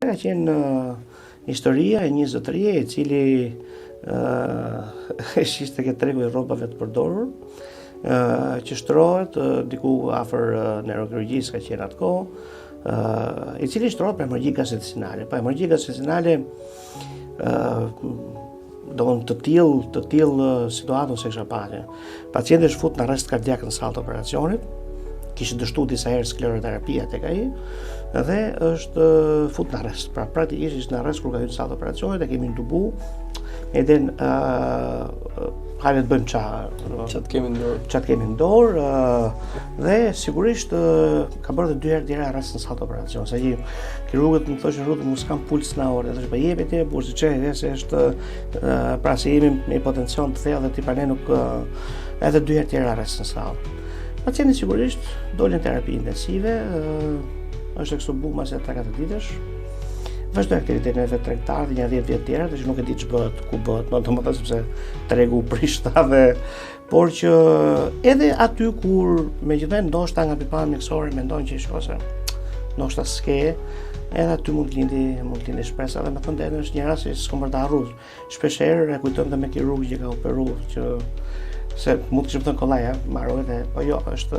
ka qenë historia e një zotërie e cili ishte ke tregu i rrobave të përdorur, që shtrohet diku afër neurokirurgjisë ka qenë atë kohë, i cili shtrohet për hemorragjik gastrointestinale. Pa hemorragjik gastrointestinale të tillë situatë ose kisha parë. Pacienti është futur në arrest kardiak në sallë të operacionit, kishte dështuar disa herë skleroterapia tek ai dhe është futur në arrest. Pra praktikisht ishte në arrest kur ka hyrë në sallë të operacionit, e kemi ndubu, edhe hajde të bëjmë çfarë kemi në dorë, dhe sigurisht ka bërë edhe 2 herë tjera arrest në sallë të operacionit. Sa kirurgët më thoshin rrugë mos kam puls në orë, dhe po jepi ti bursi çe, se është pra se jemi me potencial të thellë dhe ti ne nuk edhe 2 herë tjera arrest në sallë. Pacienti sigurisht doli në terapi intensive, është ekstubu mas 3-4 ditësh. Vazhdoi aktivitetin e vet tregtar dhe një 10 vjet tjera, që nuk e di ç'bëhet, ku bëhet, domethënë sepse tregu u prishta por që edhe aty kur megjithatë ndoshta nga pikpamja mjekësore mendon që ose ndoshta s'ke, edhe aty mund të lindi shpresa dhe me thënë drejtën është një rast që s'kam për ta harruar. Shpeshherë e kujtojmë dhe me kirurg që ka operuar, që se mund të ishte thënë kollaj, mbaroi dhe po jo, është